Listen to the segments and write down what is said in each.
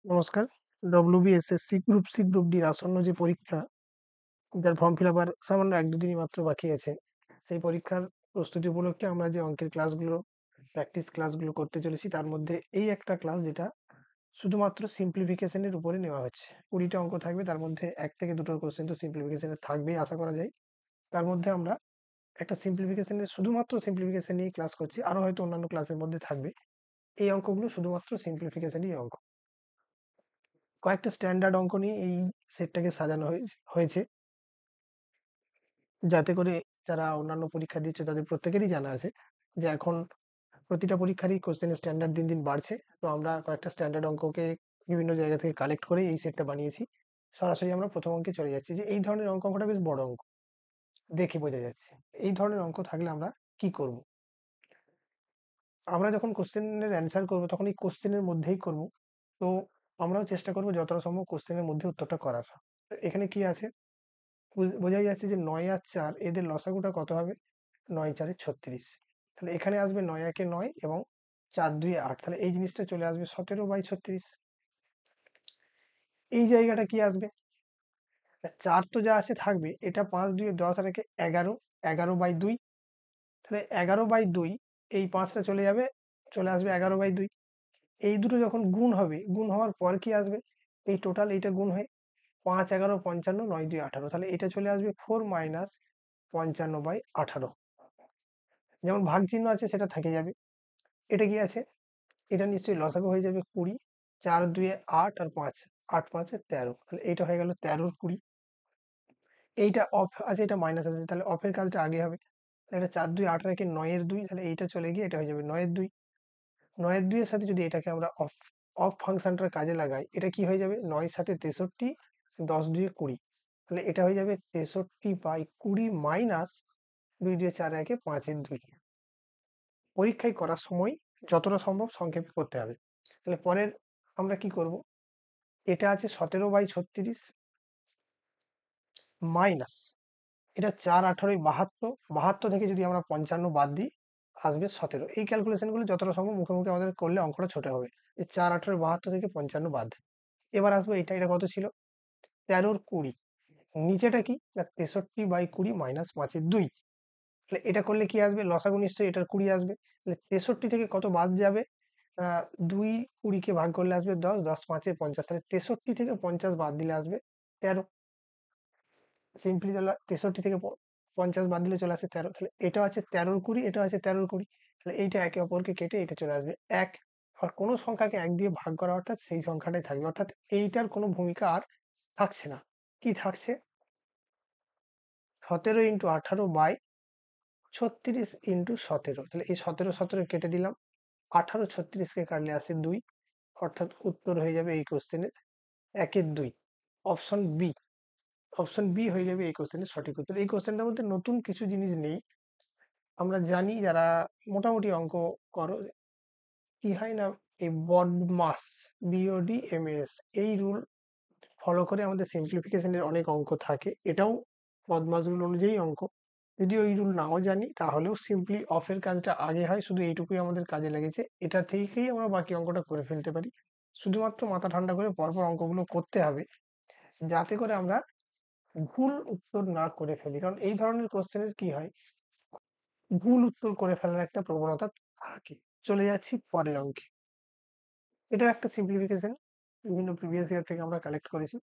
নমস্কার। WBSSC group C, group ডির আসন্ন যে পরীক্ষা, যার ফর্ম ফিল আপ আর সামান্য ১-২ দিনই মাত্র বাকি আছে। সেই পরীক্ষার প্রস্তুতি উপলক্ষে আমরা যে অঙ্কের ক্লাসগুলো, প্র্যাকটিস ক্লাসগুলো করতে চলেছি, তার মধ্যে এই একটা ক্লাস যেটা শুধুমাত্র সিম্পলিফিকেশন এর উপরে নেওয়া হচ্ছে। ২০ টা অঙ্ক থাকবে, তার মধ্যে ১ থেকে ২ টো কোশ্চেন তো সিম্পলিফিকেশন এর থাকবেই আশা করা যায়। তার মধ্যে আমরা একটা সিম্পলিফিকেশন এর শুধুমাত্র সিম্পলিফিকেশন নিয়েই ক্লাস করছি। আরো হয়তো অন্যান্য ক্লাসের মধ্যে থাকবে। এই অঙ্কগুলো শুধুমাত্র সিম্পলিফিকেশনই অঙ্ক। কয়েকটা স্ট্যান্ডার্ড অঙ্ক নিয়ে এই সেটটাকে সাজানো হয়েছে, যাতে করে যারা অন্যান্য পরীক্ষা দিচ্ছে তাদের প্রত্যেকেরই জানা আছে যে এখন প্রতিটা পরীক্ষারই কোশ্চেনের স্ট্যান্ডার্ড দিন দিন বাড়ছে। তো আমরা কয়েকটা স্ট্যান্ডার্ড অঙ্ককে বিভিন্ন জায়গা থেকে কালেক্ট করে এই সেটটা বানিয়েছি। সরাসরি আমরা প্রথম অঙ্কে চলে যাচ্ছি। যে এই ধরনের অঙ্কটা বেশ বড় অঙ্ক, দেখে বোঝা যাচ্ছে। এই ধরনের অঙ্ক থাকলে আমরা কি করব? আমরা যখন কোশ্চেনের অ্যান্সার করব তখন এই কোশ্চেনের মধ্যেই করব। তো আমরাও চেষ্টা করব যতটা সম্ভব কোশ্চেনের মধ্যে উত্তরটা করার। তো এখানে কি আছে? বোঝাই যাচ্ছে যে ৯ আর ৪ এদের লসাগুটা কত হবে? ৯ ৪ ৩৬। তাহলে এখানে আসবে ৯ একে ৯ এবং ৪ ২ ৮। তাহলে এই জিনিসটা চলে আসবে ১৭/৩৬। এই জায়গাটা কি আসবে? ৪ তো যা আছে থাকবে, এটা ৫ ২ ১০ আর একে ১১, ১১/২। তাহলে ১১/২ এই ৫ টা চলে যাবে, চলে আসবে ১১/২। এই দুটো যখন গুণ হবে, গুণ হওয়ার পর কি আসবে? এই টোটাল এইটা গুণ হয়ে ৫ ১১ ৫৫, ৯ ২ ১৮। তাহলে এটা চলে আসবে 4 - ৫৫/১৮। যেমন ভাগ চিহ্ন আছে সেটা থেকে যাবে। এটা কি আছে? এটা নিশ্চয়ই লসাগু হয়ে যাবে ২০। ৪ ২ ৮ আর ৫, ৮ ৫ ১৩। তাহলে এইটা হয়ে গেল ১৩ এর ২০। এইটা অফ আছে, এটা মাইনাস আছে, তাহলে অফের কাজটা আগে হবে। এটা ৪ ২ ৮ আর একে ৯ এর ২, তাহলে এইটা চলে গিয়ে এটা হয়ে যাবে ৯ এর ২। ৯ এর ২ এর সাথে যদি এটাকে আমরা অফ অফ ফাংশনটার কাজে লাগাই, এটা কি হয়ে যাবে? ৯ এর সাথে ৬৩, ১০ ২ ২০। তাহলে এটা হয়ে যাবে ৬৩/২০ মাইনাস ২ ২ ৪ একে ৫ এর ২। পরীক্ষায় করার সময় যতটা সম্ভব সংক্ষেপে করতে হবে। তাহলে পরের আমরা কি করব? এটা আছে ১৭/৩৬ মাইনাস এটা ৪ ১৮ ৭২। ৭২ থেকে যদি আমরা ৫৫ বাদ দিই, আসবে ১৭। এই ক্যালকুলেশন গুলো যতটা সম্ভব মুখে মুখে আমাদের করলে অঙ্কটা ছোট হবে। যে ৪ ১৮ ৭২ থেকে ৫৫ বাদ। এবার আসবো এটা কত ছিল? ১৩ এর ২০। নিচেটা কি? না ৬৩/২০ মাইনাস ৫ এর ২। তাহলে এটা করলে কি আসবে? লসাগু নিশ্চয়ই এটার ২০ আসবে। তাহলে ৬৩ থেকে কত বাদ যাবে? ২ ২০ কে ভাগ করলে আসবে ১০, ১০ ৫ এ ৫০। তাহলে ৬৩ থেকে ৫০ বাদ দিলে আসবে ১৩। সিম্পলি তাহলে ৬৩ থেকে ৫০ বাদ দিলে চলে আসে ১৩। তাহলে এটাও আছে ১৩ র ২০, এটাও আছে ১৩ র ২০। তাহলে এইটা একে অপরকে কেটে এটা চলে আসবে ১। আর কোনো সংখ্যাকে ১ দিয়ে ভাগ করা অর্থাৎ সেই সংখ্যাটাই থাকবে। অর্থাৎ এইটার কোনো ভূমিকা আর থাকছে না। কি থাকছে? ১৭ × ১৮/৩৬ × ১৭। তাহলে এই ১৭ ১৭ কেটে দিলাম। ১৮ ৩৬ কে কাটলে আসে ২। অর্থাৎ উত্তর হয়ে যাবে এই কোশ্চেনের ১ এর ২। Option B. অপশন বি হয়ে যাবে এই কোশ্চেনের সঠিক উত্তর। এই কোশ্চেনটার মধ্যে নতুন কিছু জিনিস নেই। আমরা জানি যারা মোটামুটি অঙ্ক করো, কি হয় না, এই BODMAS, BODMAS এই রুল ফলো করে আমাদের সিম্পলিফিকেশন এর অনেক অঙ্ক থাকে। এটাও BODMAS রুল অনুযায়ী অঙ্ক। যদি ওই রুল নাও জানি তাহলেও সিম্পলি অফের কাজটা আগে হয়, শুধু এইটুকুই আমাদের কাজে লেগেছে। এটা থেকেই আমরা বাকি অঙ্কটা করে ফেলতে পারি। শুধুমাত্র মাথা ঠান্ডা করে পরপর অঙ্কগুলো করতে হবে, যাতে করে আমরা ভুল উত্তর না করে ফেলি। কারণ এই ধরনের কোশ্চেনের কি হয়, ভুল উত্তর করে ফেলার একটা প্রবণতা থাকে। চলে যাচ্ছি পরের অঙ্কে। এটা একটা সিম্পলিফিকেশন, বিভিন্ন প্রিভিয়াস ইয়ার থেকে আমরা কালেক্ট করেছি।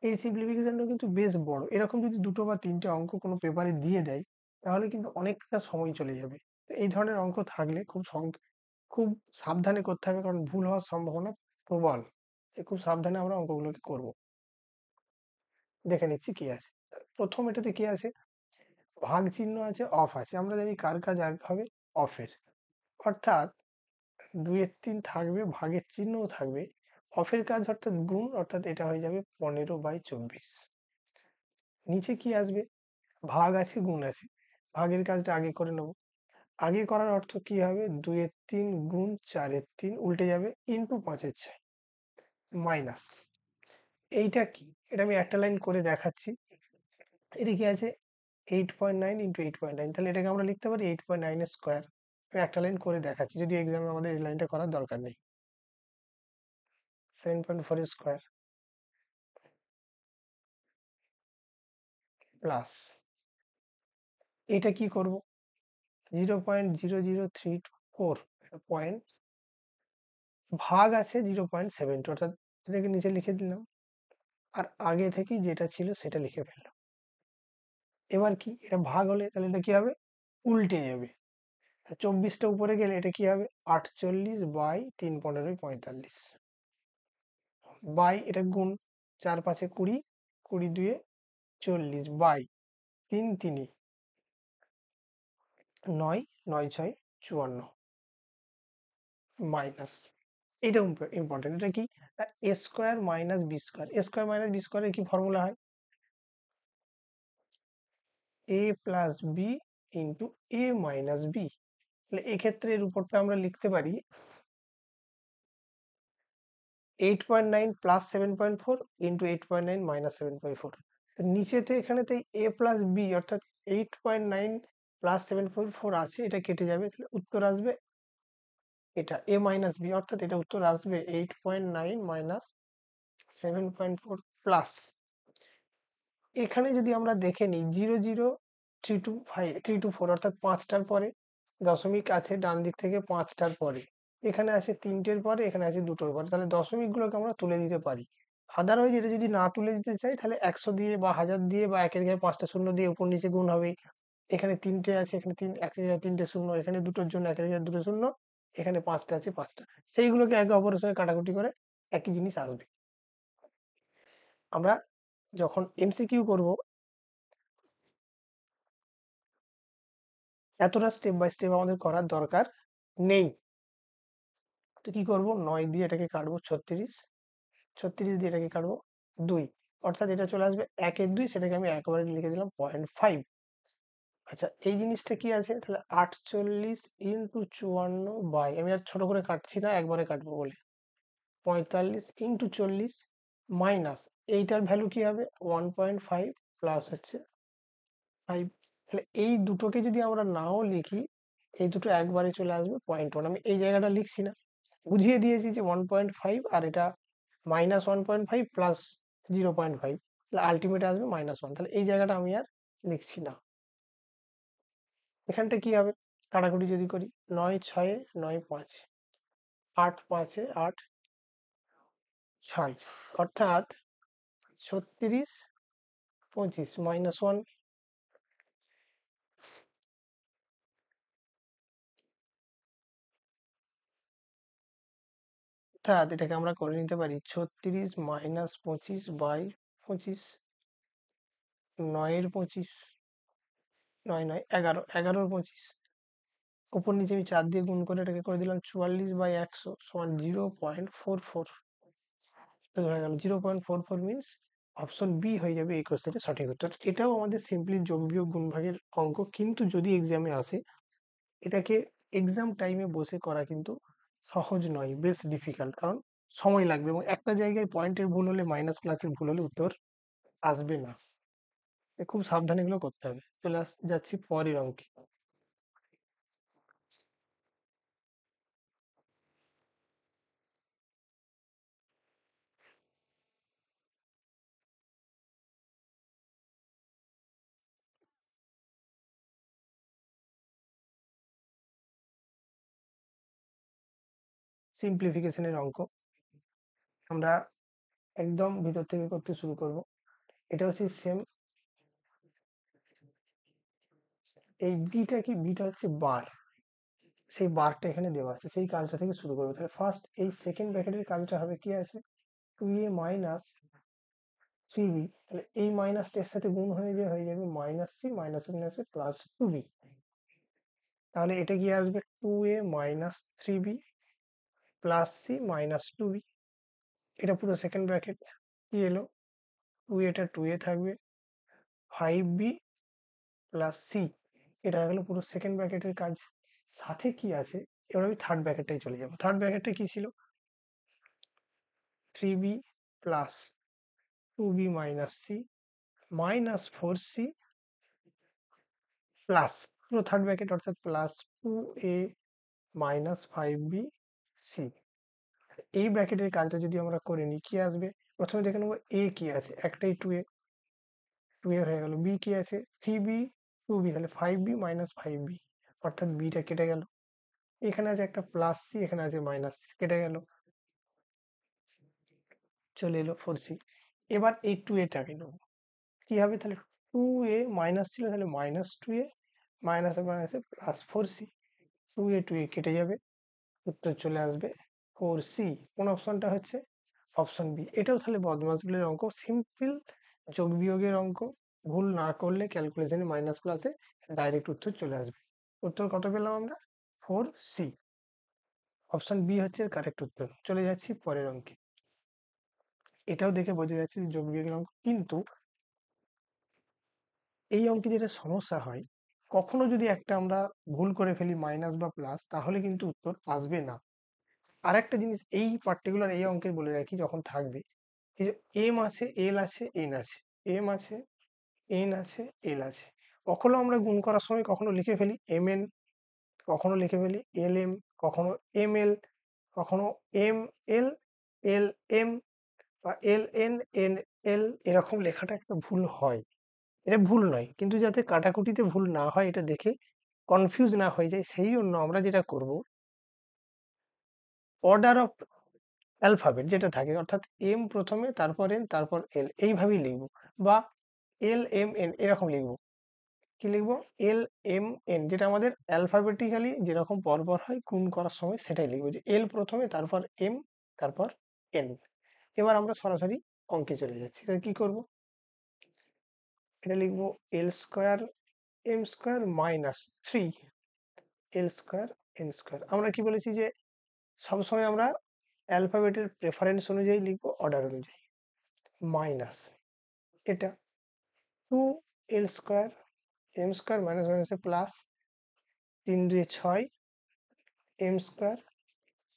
এই সিম্পলিফিকেশনটা কিন্তু বেশ বড়। এরকম যদি ২ টো বা ৩ টে অঙ্ক কোনো পেপারে দিয়ে দেয়, তাহলে কিন্তু অনেকটা সময় চলে যাবে। তো এই ধরনের অঙ্ক থাকলে খুব সাবধানে করতে হবে, কারণ ভুল হওয়ার সম্ভাবনা প্রবল। খুব সাবধানে আমরা অঙ্কগুলোকে করব। দেখে নিচ্ছি কি আছে। প্রথম এটাতে কি আছে? ভাগ চিহ্ন আছে, অফ আছে। আমরা জানি কার কাজ আগে হবে? অফের। অর্থাৎ ২ এর ৩ থাকবে, ভাগের চিহ্নও থাকবে। অফের কাজ অর্থাৎ গুণ, অর্থাৎ এটা হয়ে যাবে ১৫/২৪। নিচে কি আসবে? ভাগ আছে, গুণ আছে। ভাগের কাজটা আগে করে নেব। আগে করার অর্থ কি হবে? ২ এর ৩ গুণ ৪ এর ৩ উল্টে যাবে, ইনটু ৫ এর ৬ মাইনাস। এইটা কি? এটা আমি একটা লাইন করে দেখাচ্ছি। এটা কি আছে? 8.9 × 8.9। তাহলে এটাকে আমরা লিখতে পারি 8.9 স্কয়ার। আমি একটা লাইন করে দেখাচ্ছি, যদি এক্সামে আমাদের এই লাইনটা করার দরকার নেই। 7.4 স্কোয়ার প্লাস এটা কি করব 0.00324 পয়েন্ট ভাগ আছে 0.72 অর্থাৎ এটাকে নিচে লিখে দিলাম আর আগে থেকে যেটা ছিল সেটা লিখে ফেললাম। এবার কি এটা ভাগ হলে তাহলে এটা কি হবে উল্টে যাবে 24টা উপরে গেলে এটা কি হবে 48/3 15 45 বাই এটা গুণ 4 5 20 20 2 40 বাই 3 3 9 9 6 54 মাইনাস এটা ইম্পর্টেন্ট এটা কি এ স্কোয়ার মাইনাস বি স্কোয়ার এ স্কোয়ার মাইনাস বি স্কোয়ারের কি ফর্মুলা হয় এ প্লাস বি ইন্টু এ মাইনাস বি তাহলে এক্ষেত্রে এর উপরটা আমরা লিখতে পারি 8.9 প্লাস 7.4 ইন্টু 8.9 মাইনাস 7.4 নিচেতে এখানেতে এ প্লাস বি অর্থাৎ 8.9 প্লাস 7.4 আছে এটা কেটে যাবে তাহলে উত্তর আসবে এটা এ মাইনাস বি অর্থাৎ এটা উত্তর আসবে 8.9 মাইনাস 7.4 প্লাস এখানে যদি আমরা দেখে নিই 0.03254 অর্থাৎ 5টার পরে দশমিক আছে ডান দিক থেকে 5টার পরে এখানে আছে 3টের পরে এখানে আছে 2টোর পরে তাহলে দশমিক গুলোকে আমরা তুলে দিতে পারি আদারওয়াইজ এটা যদি না তুলে দিতে চাই তাহলে 100 দিয়ে বা 1000 দিয়ে বা একের জায়গায় 5টা শূন্য দিয়ে উপর নিচে গুণ হবে এখানে 3টে আছে এখানে একের জায়গায় 3টে শূন্য এখানে দুটোর জন্য একের জায়গায় 2টো শূন্য এখানে 5টা আছে 5টা সেইগুলোকে একে অপরের সঙ্গে কাটাকুটি করে একই জিনিস আসবে আমরা যখন এমসিকিউ করব এতটা স্টেপ বাই স্টেপ আমাদের করার দরকার নেই তো কি করব 9 দিয়ে এটাকে কাটবো 36 36 দিয়ে এটাকে কাটবো 2 অর্থাৎ এটা চলে আসবে 1/2 সেটাকে আমি একবারে লিখে দিলাম 0.5 আচ্ছা এই জিনিসটা কি আছে তাহলে 48 ইন্টু 54 বাই আমি আর ছোট করে কাটছি না একবারে কাটবো বলে 45 ইন্টু 40 মাইনাস এইটার ভ্যালু কি হবে 1.5 প্লাস হচ্ছে 5 তাহলে এই দুটোকে যদি আমরা নাও লিখি এই দুটো একবারে চলে আসবে 0.1 আমি এই জায়গাটা লিখছি না বুঝিয়ে দিয়েছি যে 1.5 আর এটা মাইনাস 1.5 প্লাস 0.5 তাহলে আলটিমেট আসবে -1 তাহলে এই জায়গাটা আমি আর লিখছি না এখানটা কি হবে কাটাকুটি যদি করি 9 6 9 5 8 5 8 6 অর্থাৎ 36 25 -1 অর্থাৎ এটাকে আমরা করে নিতে পারি 36 -25/25 9 এর 25 9 9 11 11 এর 25 উপর নিচে আমি 4 দিয়ে গুণ করে এটাকে করে দিলাম 44/100 সমান 0.44 হয়ে গেল 0.44 মিনস অপশন বি হয়ে যাবে এই কোশ্চেনের সঠিক উত্তর এটাও আমাদের সিম্পলি যোগ বিয়োগ গুণ ভাগের অঙ্ক কিন্তু যদি এক্সামে আসে এটাকে এক্সাম টাইমে বসে করা কিন্তু সহজ নয় বেশ ডিফিকাল্ট কারণ সময় লাগবে এবং একটা জায়গায় পয়েন্টের ভুল হলে মাইনাস প্লাসের ভুল হলে উত্তর আসবে না খুব সাবধানে এগুলো করতে হবে চলে যাচ্ছি পরের অঙ্কে সিম্পলিফিকেশনের অঙ্ক আমরা একদম ভিতর থেকে করতে শুরু করব এটা হচ্ছে সেম এই বিটা হচ্ছে বার সেই বারটা এখানে দেওয়া আছে সেই কাজটা থেকে শুরু করবো তাহলে ফার্স্ট এই সেকেন্ড ব্র্যাকেটের কাজটা হবে কি আছে 2a মাইনাস 3b তাহলে এই মাইনাসটা এর সাথে গুণ হয়ে যাবে মাইনাস সি মাইনাস মাইনাসে প্লাস 2b তাহলে এটা কি আসবে 2a minus 3b plus C minus 2b এটা পুরো সেকেন্ড ব্র্যাকেট কি এলো 2a 2a থাকবে 5b প্লাস সি এটা হয়ে গেল পুরো সেকেন্ড ব্র্যাকেটের কাজ সাথে কি আছে এবার আমি থার্ড ব্র্যাকেটটাই চলে যাবো থার্ড ব্র্যাকেটটা কি ছিল 3b plus 2b minus C minus 4c plus পুরো থার্ড ব্র্যাকেট অর্থাৎ plus 2a minus 5b C এই ব্র্যাকেটের কাজটা যদি আমরা করে নিই কি আসবে? প্রথমে দেখে নেবো এ কি আছে, একটাই টু এ হয়ে গেল। বি কি আছে? 3b 2b, তাহলে 5b মাইনাস 5b, অর্থাৎ বিটা কেটে গেল। এখানে আছে একটা প্লাস সি, এখানে আছে মাইনাস সি, কেটে গেল, চলে এলো 4c। এবার এই টু এটাকে নেবো, কি হবে? তাহলে টু এ মাইনাস ছিল, তাহলে মাইনাস টু এ, মাইনাসে মাইনাসে প্লাস 4c, টু এ কেটে যাবে, উত্তর চলে আসবে 4c। কোন অপশনটা হচ্ছে? Option B. এটাও তাহলে বদমাশগুলির অঙ্ক, সিম্পল যোগ বিয়োগের অঙ্ক, ভুল না করলে ক্যালকুলেশনে মাইনাস প্লাসে ডাইরেক্ট উত্তর চলে আসবে। উত্তর কত পেলাম আমরা? 4c। অপশন বি হচ্ছে কারেক্ট উত্তর। চলে যাচ্ছি পরের অঙ্কে। এটাও দেখে বোঝা যাচ্ছে যে যোগ বিয়োগের অঙ্ক, কিন্তু এই অঙ্কে যেটা সমস্যা হয়, কখনো যদি একটা আমরা ভুল করে ফেলি মাইনাস বা প্লাস, তাহলে কিন্তু উত্তর আসবে না। আর একটা জিনিস এই পার্টিকুলার এই অঙ্কে বলে রাখি, যখন থাকবে এই যে এম আছে, এল আছে, এন আছে, এম আছে, এন আছে, এল আছে, কখনো আমরা গুণ করার সময় কখনো লিখে ফেলি এম এন, কখনো লিখে ফেলি এল এম, কখনো এম এল, কখনো এম এল, এল এম, বা এল এন, এন এল, এরকম লেখাটা একটা ভুল হয়। এটা ভুল নয়, কিন্তু যাতে কাটাকুটিতে ভুল না হয় এটা দেখে কনফিউজ না হয়ে যায়, সেই জন্য আমরা যেটা করব, অর্ডার অফ অ্যালফাবেট যেটা থাকে, অর্থাৎ এম প্রথমে, তারপর এন, তারপর এল, এইভাবেই লিখবো। বা এল এম এন এরকম লিখবো। কি লিখবো? এল এম এন, যেটা আমাদের অ্যালফাবেটিক্যালি যেরকম পরপর হয় গুণ করার সময় সেটাই লিখবো, যে এল প্রথমে, তারপর এম, তারপর এন। এবার আমরা সরাসরি অঙ্কে চলে যাচ্ছি। তাহলে কি করব? এটা লিখবো এল square M square minus 3 L square N square. আমরা কি বলেছি যে সবসময় আমরা অ্যালফাবেটের প্রেফারেন্স অনুযায়ী লিখবো, অর্ডার অনুযায়ী। মাইনাস এটা 2 L square M square minus মাইনাসে plus 3 2 6 M square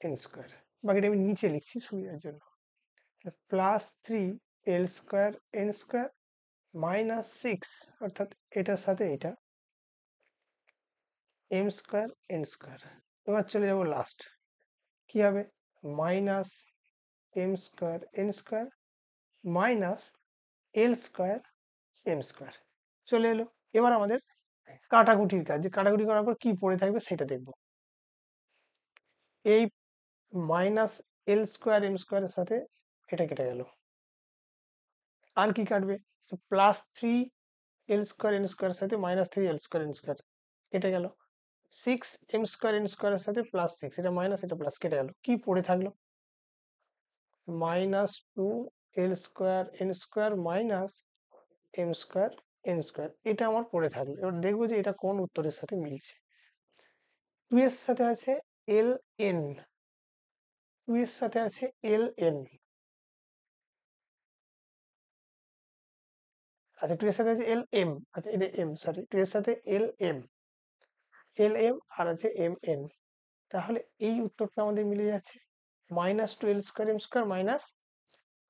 N square. বাকিটা আমি নিচে লিখছি সুবিধার জন্য। Plus 3 L square N square minus 6, অর্থাৎ এটার সাথে এটা, এম স্কোয়ার এন স্কোয়ার। এবার চলে যাব লাস্ট, কি হবে? Minus M square N square minus L square M square. চলে এলো। এবার আমাদের কাটাকুটির কাজ, যে কাটাকুটি করার পর কি পড়ে থাকবে সেটা দেখব। এই মাইনাস এল স্কোয়ার এম স্কোয়ারের সাথে এটা কেটে গেল, আর কি কাটবে? প্লাস 3 এল স্কোয়ার এন স্কোয়ারের সাথে minus 3 L square N square কেটে গেল। 6 এম স্কোয়ার এন স্কোয়ারের সাথে প্লাস 6, এটা মাইনাস এটা প্লাস, কেটে গেল। কি পড়ে থাকলো? -2 L square N square minus M square N square, এটা আমার পড়ে থাকলো। এবার দেখবো যে এটা কোন উত্তরের সাথে মিলছে। 2 এর সাথে আছে এল এন, 2 এর সাথে আছে এল এন, আচ্ছা 2 এর সাথে আছে এল এম, আচ্ছা এটা এম, সরি 2 এর সাথে L M, L M R আছে এম এন, তাহলে এই উত্তরটা আমাদের মিলে যাচ্ছে। -2 L square M square minus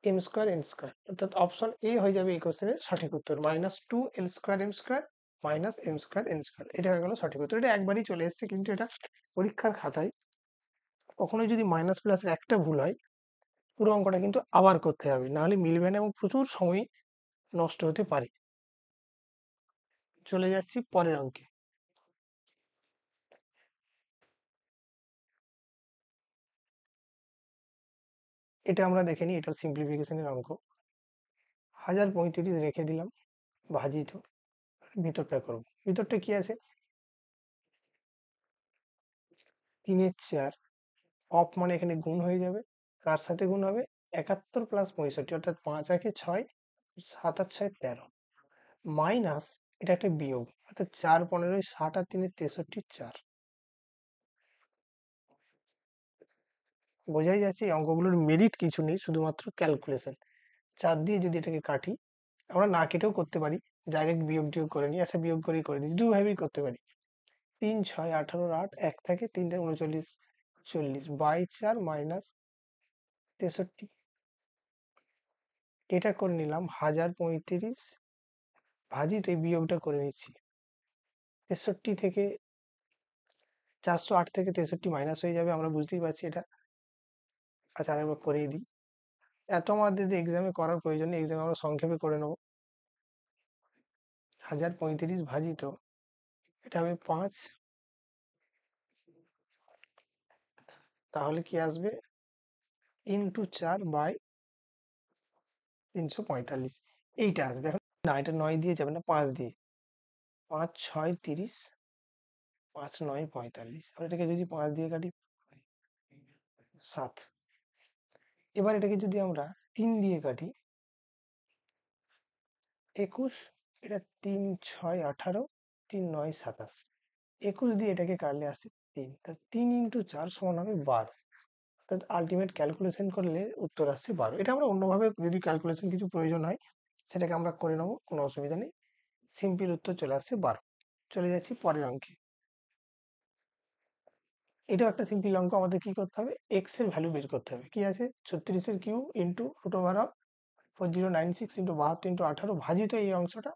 M square N square, অর্থাৎ অপশন এ হয়ে যাবে এই কোশ্চেনের সঠিক উত্তর। -2 L square M square minus M square N square, এটা হয়ে গেল সঠিক উত্তর। এটা একবারই চলে এসেছে, কিন্তু এটা পরীক্ষার খাতায় কখনোই যদি মাইনাস প্লাসের একটা ভুল হয়, পুরো অঙ্কটা কিন্তু আবার করতে হবে, নাহলে মিলবে না এবং প্রচুর সময় নষ্ট হতে পারে। চলে যাচ্ছি পরের অঙ্কে। এটা আমরা দেখে নিই, এটা সিম্পলিফিকেশনের অঙ্ক। 1035 রেখে দিলাম, ভাজিত, ভিতরটা করবো। ভিতরটা কি আছে? 3 এর 4, অফ মানে এখানে গুণ হয়ে যাবে, কার সাথে গুণ হবে? 71 প্লাস 65, অর্থাৎ 5 একে 6, 7 আর 6 13, মাইনাস এটা একটা বিয়োগ, অর্থাৎ 4 15 60 আর 3 63 4। বোঝাই যাচ্ছে এই অঙ্কগুলোর মেরিট কিছু নেই, শুধুমাত্র ক্যালকুলেশন। 4 দিয়ে যদি এটাকে কাটি, আমরা না কেটেও করতে পারি, ডাইরেক্ট বিয়োগ টিয়োগ করে নিই, আচ্ছা বিয়োগ করেই করে দিচ্ছি, দুভাবেই করতে পারি। 3 6 18 8, 1 থাকে 3 থাকে 39 40 বাই 4 মাইনাস 63, এটা করে নিলাম 1035 ভাজিত, এই বিয়োগটা করে নিচ্ছি। 63 থেকে 408 থেকে 63 মাইনাস হয়ে যাবে, আমরা বুঝতেই পারছি এটা আচ্ছা আরেকবার করেই দিই। এত আমাদের এক্সামে করার প্রয়োজন নেই, এক্সামে আমরা সংক্ষেপে করে নেবো। 1035 ভাজিত, এটা হবে 5, তাহলে কি আসবে ইন্টু 4/345, এইটা আসবে। এখন না, এটা 9 দিয়ে যাবে না, 5 দিয়ে। 5 6 30, 5 9 45, আর এটাকে যদি 5 দিয়ে কাটি 7। এবার এটাকে যদি আমরা 3 দিয়ে কাটি 21, এটা 3 6 18, 3 9 27, 21 দিয়ে এটাকে কাটলে আসছে 3, তা 3 ইন্টু 4 সমান হবে 12। অর্থাৎ আলটিমেট ক্যালকুলেশন করলে উত্তর আসছে 12। এটা আমরা অন্যভাবে যদি ক্যালকুলেশন কিছু প্রয়োজন হয় সেটাকে আমরা করে নেবো, কোনো অসুবিধা নেই। সিম্পল উত্তর চলে আসছে 12। চলে যাচ্ছি পরের অঙ্কে। এটাও একটা সিম্পল অঙ্ক। আমাদের কি করতে হবে, এক্স এর ভ্যালু বের করতে হবে। কি আছে, 36 এর cube into root over of 4096 into 72 into 18 ভাজিত এই অংশটা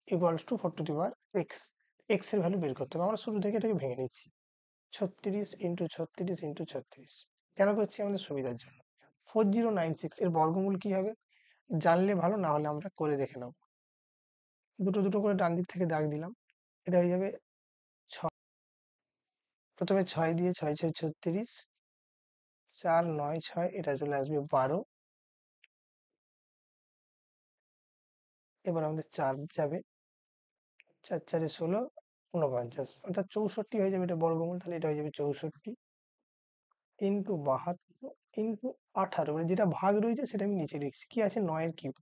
equals to 4 to the power x. X এর ভ্যালু বের করতে হবে। আমরা শুরু থেকে এটাকে ভেঙে নিচ্ছি। 36 ইন্টু 36 ইন্টু 36 কেন করছি, আমাদের সুবিধার জন্য। 4096 এর বর্গমূল কি হবে জানলে ভালো, না হলে আমরা করে দেখে নেব। দুটো দুটো করে ডান দিক থেকে দাগ দিলাম। এটা হয়ে যাবে 6। প্রথমে 6 দিয়ে 6 6 36, 4 9 6, এটা চলে আসবে 12। এবার আমাদের 4 যাবে, 4 4 16, 49, অর্থাৎ 64 হয়ে যাবে এটা বর্গমূল। তাহলে এটা হয়ে যাবে 64 ইন্টু 72 ইন্টু 18, মানে যেটা ভাগ রয়েছে সেটা আমি নিচে লিখছি। কি আছে, 9 এর কিউব,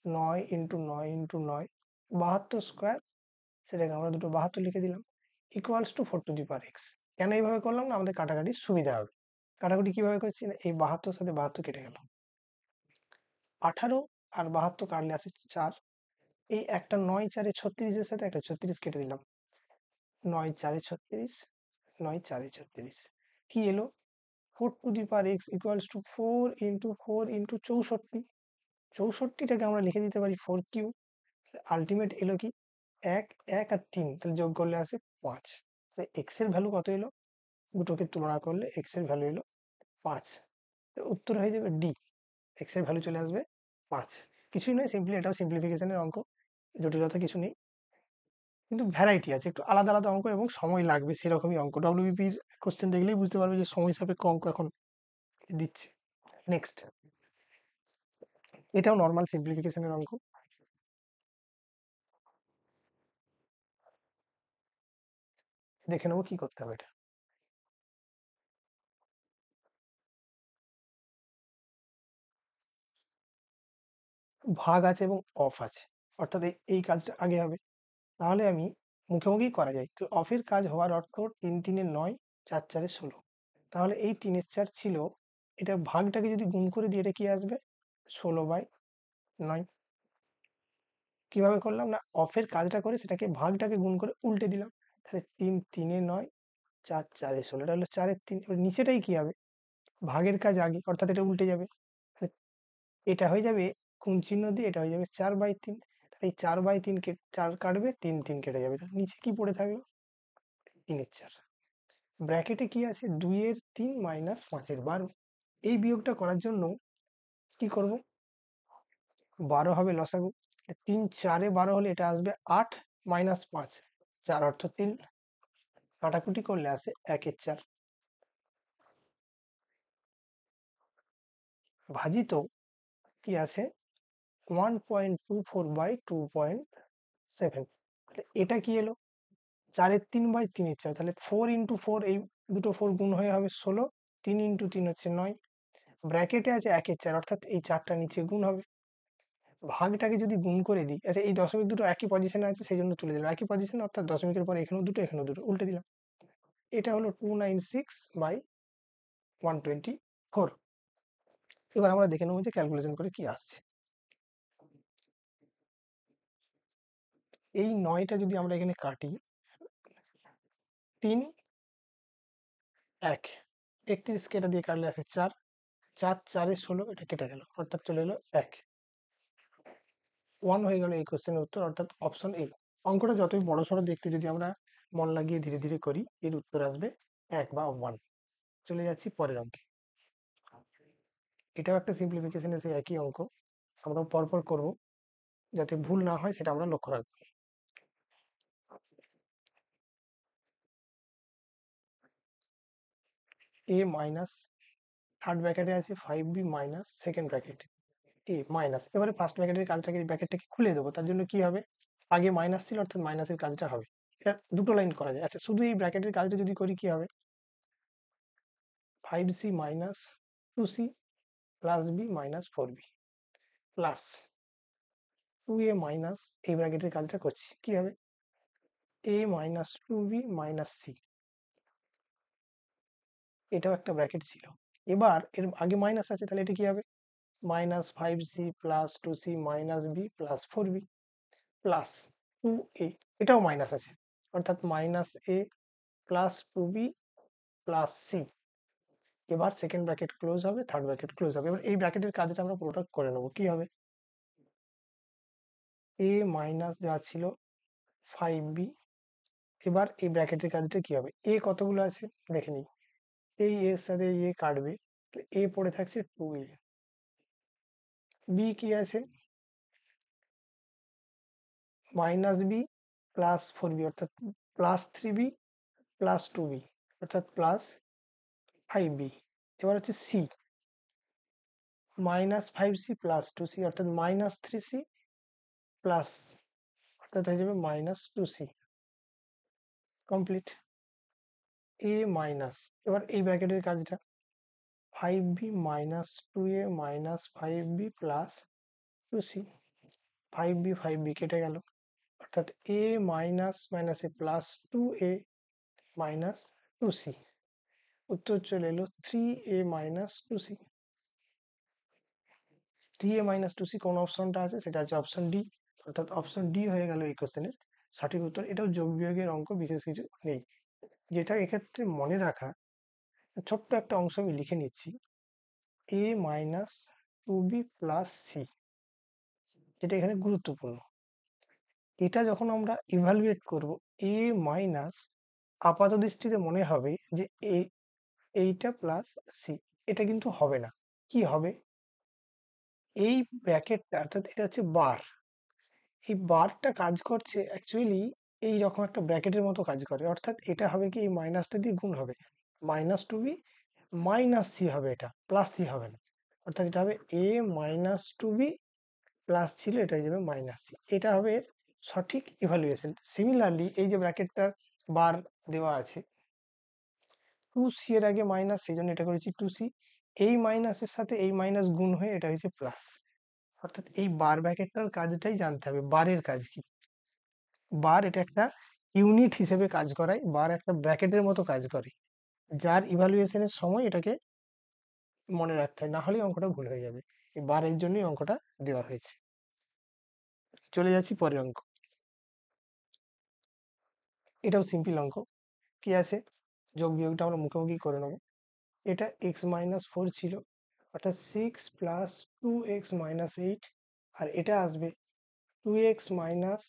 9 ইন্টু 9 ইন্টু 9, 72 স্কোয়ার, সেটাকে আমরা দুটো 72 লিখে দিলাম, equals to 4 to the power x. কেন এইভাবে করলাম না, আমাদের কাটাকাটির সুবিধা হবে। কাটাকুটি কিভাবে করছি না, এই 72 সাথে 72 কেটে গেল, 18 আর 72 কাটলে আসে 4। এই একটা 9 4 36 এর সাথে একটা 36 কেটে দিলাম, 9 4 36, 9 4 36, কি এলো 4 to the power x equals to 4 into 4 into 64। 64টাকে আমরা লিখে দিতে পারি 4 কিউব। আলটিমেট এলো কি 1 1 আর 3, তাহলে যোগ করলে আসে 5। এক্স এর ভ্যালু কত এলো, দুটোকে তুলনা করলে এক্স এর ভ্যালু এলো 5। উত্তর হয়ে যাবে ডি, এক্স এর ভ্যালু চলে আসবে 5। কিছুই নয়, সিম্পলি এটাও সিম্পলিফিকেশনের অঙ্ক, জটিলতা কিছু নেই, কিন্তু ভ্যারাইটি আছে, একটু আলাদা আলাদা অঙ্ক এবং সময় লাগবে সেরকমই অঙ্ক। ডব্লিউবিপির কোশ্চেন দেখলেই বুঝতে পারবে যে সময় সাপেক্ষ অঙ্ক এখন দিচ্ছে। নেক্সট, এটাও নর্মাল সিম্পলিফিকেশনের অঙ্ক। দেখে নেবো কি করতে হবে। এটা ভাগ আছে এবং অফ আছে, অর্থাৎ এই কাজটা আগে হবে। তাহলে আমি মুখোমুখি করা যায়, তো অফের কাজ হওয়ার অর্থ 3 3 9, 4 4 16। তাহলে এই 3 4 ছিল, এটা ভাগটাকে যদি গুণ করে দিই এটা কি আসবে 16/9। কিভাবে করলাম না, অফের কাজটা করে সেটাকে ভাগটাকে গুণ করে উল্টে দিলাম। তাহলে 3 3 9, 4 4 16, এটা হলো 4 3। এবার নিচেটাই কি হবে, ভাগের কাজ আগে, অর্থাৎ এটা উল্টে যাবে। তাহলে এটা হয়ে যাবে গুণ চিহ্ন দিয়ে, এটা হয়ে যাবে 4/3। এই 4/3 4 কাটবে, 3 3 কেটে যাবে, তাহলে নিচে কি পড়ে থাকলো 3 4। ব্র্যাকেটে কি আছে, 2 এর 3 মাইনাস 5 এর 12। এই বিয়োগটা করার জন্য কি করব, 12 হবে লসাগু। 3 4 এ 12 হলে এটা আসবে 8 মাইনাস 5, 4 অর্থ 3। কাটাকুটি করলে আসে 1 এর 4 ভাজিত কি আছে 1.24/2.7। এটা কি এলো 4 এর 3/3 এর 4, তাহলে 4 ইন্টু 4, এই দুটো 4 গুণ হয়ে হবে 16, 3 ইন্টু 3 হচ্ছে 9। ব্র্যাকেটে আছে 1 এর 4, অর্থাৎ এই 4টা নিচে গুণ হবে। ভাগটাকে যদি গুণ করে দিই, আচ্ছা এই দশমিক দুটো একই পজিশনে আছে সেই জন্য তুলে দিলাম একই পজিশনে, অর্থাৎ দশমিকের পরে এখানেও দুটো এখানেও দুটো, উল্টে দিলাম। এটা হলো 296/124। এবার আমরা দেখে নেবো যে ক্যালকুলেশন করে কি আসছে। এই 9টা যদি আমরা এখানে কাটি, 3 1, 31 কে এটা দিয়ে কাটলে আসে 4, 4 4 এ 16, এটা কেটে গেল, অর্থাৎ চলে এলো 1। 1 হয়ে গেল এই কোশ্চেনের উত্তর, অর্থাৎ অপশন এ। অঙ্কটা যতই বড় সড়ো দেখতে, যদি আমরা মন লাগিয়ে ধীরে ধীরে করি এর উত্তর আসবে 1 বা 1। চলে যাচ্ছি পরের অঙ্কে। এটাও একটা সিম্পলিফিকেশন সেই একই অঙ্ক, আমরা পরপর করব যাতে ভুল না হয় সেটা আমরা লক্ষ্য রাখবো। এ মাইনাস থার্ড ব্র্যাকেটে আছে 5b মাইনাস সেকেন্ড ব্র্যাকেট এ মাইনাস, এবারে ফার্স্ট ব্র্যাকেটের কাজটাকে ব্র্যাকেটটাকে খুলে দেবো, তার জন্য কি হবে, আগে মাইনাস ছিল অর্থাৎ মাইনাসের কাজটা হবে। এটা দুটো লাইন করা যায়। আচ্ছা শুধু এই ব্র্যাকেটের কাজটা যদি করি কি হবে, 5c minus 2c plus b minus 4b plus 2a minus, এই ব্র্যাকেটের কাজটা করছি কি হবে, a minus 2b minus c, এটাও একটা ব্র্যাকেট ছিল। এবার এর আগে মাইনাস আছে, তাহলে এটা কি হবে, minus 5c plus 2c minus b plus 4b plus 2a, এটাও মাইনাস আছে অর্থাৎ minus a plus 2b plus c। এবার সেকেন্ড ব্র্যাকেট ক্লোজ হবে, থার্ড ব্র্যাকেট ক্লোজ হবে। এবার এই ব্র্যাকেটের কাজটা আমরা পুরোটা করে নেবো, কি হবে, a মাইনাস যা ছিল 5b, এবার এই ব্র্যাকেটের কাজটা কি হবে, a কতগুলো আছে দেখে নিই, এই এর সাথে এ কাটবে, এ পড়ে থাকছে 2a, b কি আছে মাইনাস বি প্লাস 4b অর্থাৎ প্লাস 3b প্লাস 2b অর্থাৎ প্লাস 5b। এবার হচ্ছে C, minus 5c plus 2c অর্থাৎ মাইনাস 3c প্লাস, অর্থাৎ হয়ে যাবে মাইনাস 2c। কমপ্লিট। এ মাইনাস, এবার এই ব্র্যাকেটের কাজটা 5b minus 2a minus 5b plus 2c, 5b কেটে গেল, অর্থাৎ এ মাইনাস মাইনাস এ প্লাস 2a মাইনাস 2c, উত্তর চলে এলো 3a minus 2c। 3a minus 2c কোন অপশনটা আছে, সেটা আছে অপশন ডি, অর্থাৎ অপশন ডি হয়ে গেল এই কোশ্চেনের সঠিক উত্তর। এটাও যোগ বিয়োগের অঙ্ক, বিশেষ কিছু নেই। যেটা এক্ষেত্রে মনে রাখা, ছোট্ট একটা অংশ আমি লিখে নিচ্ছি, a minus 2b plus c, যেটা এখানে গুরুত্বপূর্ণ। এটা যখন আমরা ইভালুয়েট করব, a মাইনাস আপাত দৃষ্টিতে মনে হবে যে এইটা প্লাস সি, এটা কিন্তু হবে না। কি হবে, এই ব্র্যাকেটটা অর্থাৎ এটা হচ্ছে বার, এই বারটা কাজ করছে অ্যাকচুয়ালি এই রকম একটা ব্র্যাকেটের মতো কাজ করে, অর্থাৎ এটা হবে কি এই মাইনাসটা দিয়ে গুণ হবে, মাইনাস 2b মাইনাস সি হবে, এটা প্লাস সি হবে না, অর্থাৎ এটা হবে a মাইনাস 2b প্লাস ছিল, এটা হয়ে যাবে মাইনাস সি, এটা হবে এর সঠিক ইভালুয়েশন। সিমিলারলি এই যে ব্র্যাকেটটার বার দেওয়া আছে 2c এর আগে মাইনাস, সেই জন্য এটা করেছি 2c, এই মাইনাসের সাথে এই মাইনাস গুণ হয়ে এটা হয়েছে প্লাস, অর্থাৎ এই বার ব্র্যাকেটটার কাজটাই জানতে হবে, বারের কাজ কি। বার এটা একটা ইউনিট হিসেবে কাজ করায়, বার একটা ব্র্যাকেটের মতো কাজ করে, যার ইভালুয়েশনের সময় এটাকে মনে রাখতে হয়, না হলে অঙ্কটা ভুল হয়ে যাবে। এই বারের জন্যই অঙ্কটা দেওয়া হয়েছে। চলে যাচ্ছি পরের অঙ্ক, এটাও সিম্পল অঙ্ক। কি আছে, যোগ বিয়োগটা আমরা মুখোমুখি করে নেবো। এটা এক্স মাইনাস 4 ছিল, অর্থাৎ 6 প্লাস 2x মাইনাস 8, আর এটা আসবে 2x মাইনাস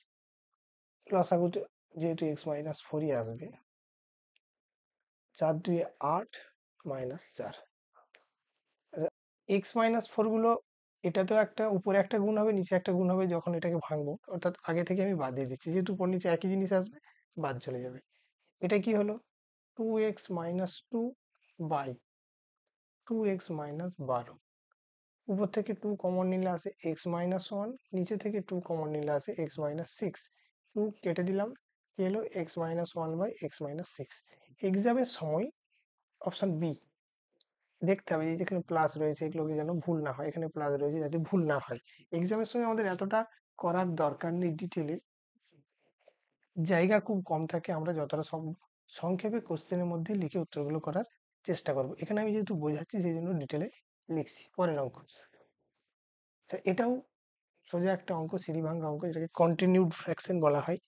লসাগুতে, যেহেতু x মাইনাস 4ই আসবে, 4 2 8 মাইনাস 4। এক্স মাইনাস 4 গুলো, এটাতেও একটা উপরে একটা গুণ হবে নিচে একটা গুণ হবে, যখন এটাকে ভাঙবো, অর্থাৎ আগে থেকে আমি বাদ দিয়ে দিচ্ছি, যেহেতু উপর নিচে একই জিনিস আসবে বাদ চলে যাবে। এটা কি হলো, 2x minus 2 by 2x minus 12, উপর থেকে 2 কমন নিলে আসে x মাইনাস 1, নিচে থেকে 2 কমন নিলে আসে x মাইনাস 6, 2 কেটে দিলাম, কি হলো x minus 1 by x minus 6। এক্সামের সময় অপশন বি দেখতে হবে, এই যেখানে প্লাস রয়েছে এগুলোকে যেন ভুল না হয়, এখানে প্লাস রয়েছে যাতে ভুল না হয়। এক্সামের সময় আমাদের এতটা করার দরকার নেই ডিটেলে, জায়গা খুব কম থাকে, আমরা যতটা সংক্ষেপে কোশ্চেনের মধ্যে লিখে উত্তরগুলো করার চেষ্টা করব। এখানে আমি যেহেতু বোঝাচ্ছি সেই জন্য ডিটেলে লিখছি। পরের অঙ্ক, এটাও সোজা একটা অঙ্ক, সিঁড়ি ভাঙা অঙ্ক, যেটাকে কন্টিনিউড ফ্র্যাকশন বলা হয়,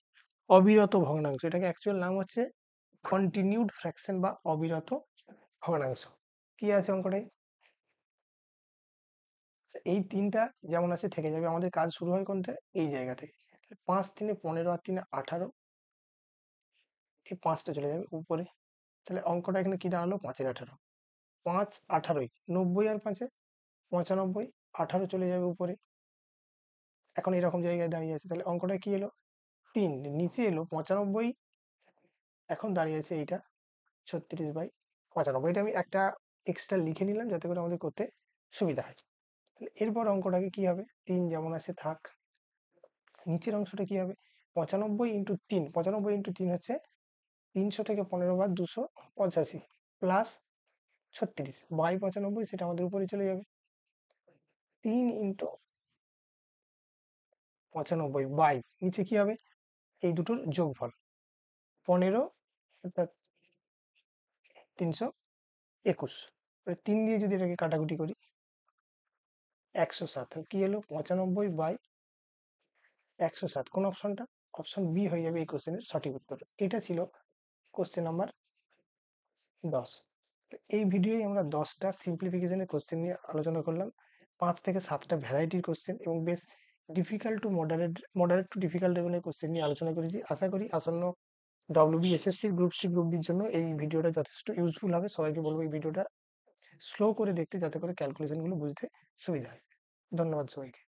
অবিরত ভগ্নাংশ। এটাকে অ্যাকচুয়াল নাম হচ্ছে কন্টিনিউড ফ্র্যাকশন বা অবিরত ভগ্নাংশ। কি আছে অঙ্কটাই, এই তিনটা যেমন আছে থেকে যাবে, আমাদের কাজ শুরু হয় কোনটা, এই জায়গা থেকে। 5 3 15 আর 3 18, এই 5টা চলে যাবে উপরে, তাহলে অঙ্কটা এখানে কি দাঁড়ালো, 5 এর 18, 5 18, 90 আর 5 95, 18 চলে যাবে উপরে। এখন এরকম জায়গায় দাঁড়িয়ে আছে। তাহলে অঙ্কটা কি এলো? 3 নিচে এলো 95, এখন দাঁড়িয়ে আছে এইটা 36/95। এটা আমি একটা এক্সট্রা লিখে নিলাম যাতে করে আমাদের করতে সুবিধা হয়। তাহলে এরপর অঙ্কটাকে কি হবে? 3 যেমন আছে থাক। নিচের অংশটা কি হবে? 95 ইন্টু 3, 95 ইন্টু 3 হচ্ছে 300 থেকে 15 বাদ 285 প্লাস 36 বাই 95, সেটা আমাদের উপরে চলে যাবে। 3 ইন্টু 95 বাই নিচে কি হবে? এই দুটোর যোগফল 15 অর্থাৎ 321। 3 দিয়ে যদি এটাকে কাটাকুটি করি 107, কি এলো? 95 বাই 107। কোন অপশনটা? অপশন বি হয়ে যাবে এই কোশ্চেনের সঠিক উত্তর। এটা ছিল কোশ্চেন নাম্বার 10। এই ভিডিওয় আমরা 10টা সিম্পলিফিকেশনের কোশ্চেন নিয়ে আলোচনা করলাম। 5 থেকে 7টা ভ্যারাইটির কোশ্চেন এবং বেশ difficult to moderate two difficult লেভেলের কোশ্চেন নিয়ে আলোচনা করেছি। আশা করি আসন্ন WBSSC গ্রুপ সি গ্রুপ ডির জন্য এই ভিডিওটা যথেষ্ট ইউজফুল হবে। সবাইকে বলবো এই ভিডিওটা স্লো করে দেখতে যাতে করে ক্যালকুলেশন গুলো বুঝতে সুবিধা হয়। ধন্যবাদ সবাইকে।